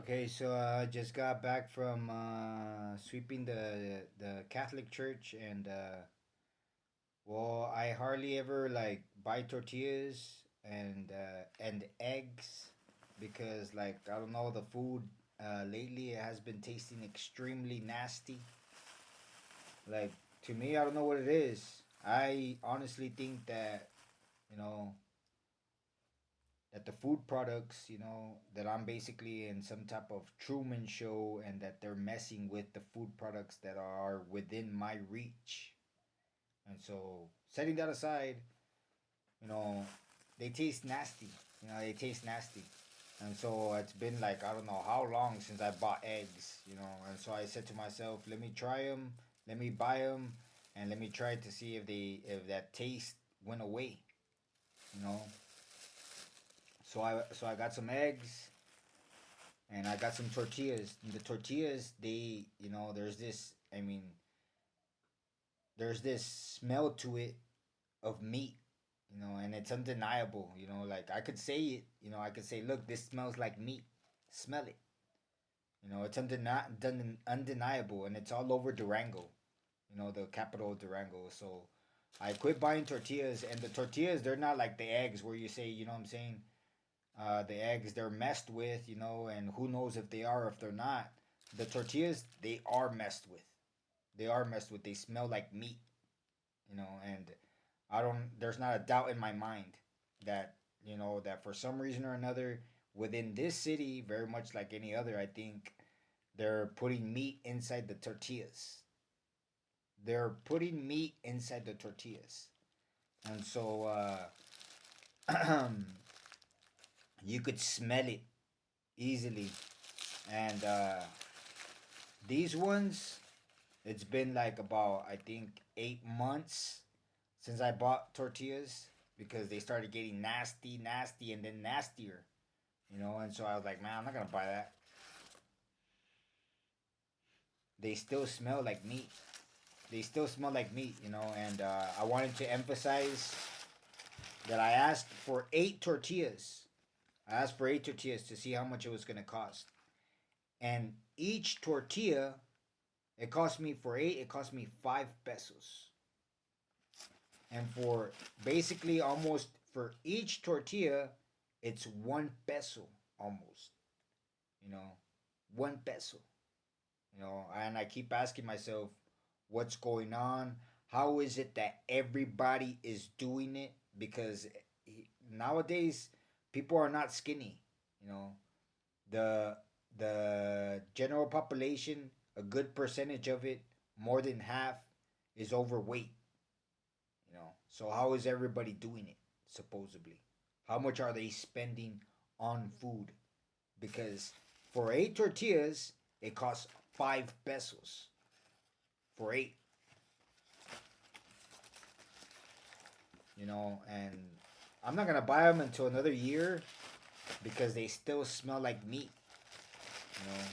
Okay, so I just got back from sweeping the Catholic Church, and well, I hardly ever like buy tortillas and eggs because I don't know, the food lately it has been tasting extremely nasty. Like, to me, I don't know what it is. I honestly think that you know that the food products, that I'm basically in some type of Truman show, and that they're messing with the food products that are within my reach. And so, setting that aside, you know, they taste nasty. They taste nasty. And so it's been like, I don't know how long since I bought eggs. And so I said to myself, let me try them, let me buy them, and let me try to see if that taste went away. You know. So I got some eggs, and I got some tortillas. And the tortillas, there's this smell to it of meat, and it's undeniable. Like I could say it. I could say, look, this smells like meat. Smell it. It's undeniable, and it's all over Durango. The capital of Durango. So I quit buying tortillas, and the tortillas, they're not like the eggs where you say, you know what I'm saying? The eggs, they're messed with, and who knows if they are or if they're not. The tortillas, they are messed with. They are messed with. They smell like meat, and there's not a doubt in my mind that, that for some reason or another, within this city, very much like any other, I think they're putting meat inside the tortillas. They're putting meat inside the tortillas. And so, you could smell it easily. And these ones, it's been like about, I think, 8 months since I bought tortillas, because they started getting nasty, nasty, and then nastier. And so I was like, man, I'm not gonna buy that. They still smell like meat. They still smell like meat, and I wanted to emphasize that I asked for 8 tortillas. I asked for 8 tortillas to see how much it was gonna cost. And each tortilla, it cost me, for 8, it cost me 5 pesos. And for basically almost for each tortilla, it's 1 peso almost. You know, 1 peso. And I keep asking myself, what's going on? How is it that everybody is doing it? Because nowadays, people are not skinny. You know, the the general population, a good percentage of it, more than half, is overweight. So how is everybody doing it? Supposedly, how much are they spending on food? Because for 8 tortillas, it costs 5 pesos for 8. And I'm not gonna buy them until another year because they still smell like meat. You know,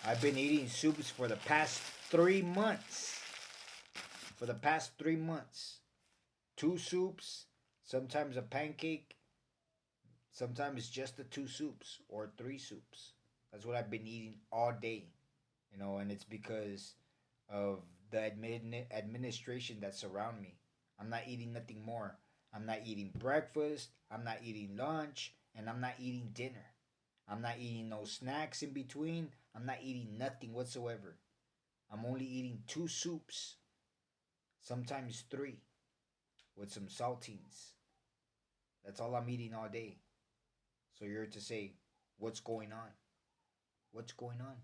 I've been eating soups for the past 3 months. For the past 3 months, 2 soups, sometimes a pancake, sometimes just the 2 soups or 3 soups. That's what I've been eating all day. And it's because of the administration that's around me. I'm not eating nothing more. I'm not eating breakfast, I'm not eating lunch, and I'm not eating dinner. I'm not eating no snacks in between. I'm not eating nothing whatsoever. I'm only eating 2 soups, sometimes 3, with some saltines. That's all I'm eating all day. So you're to say, what's going on? What's going on?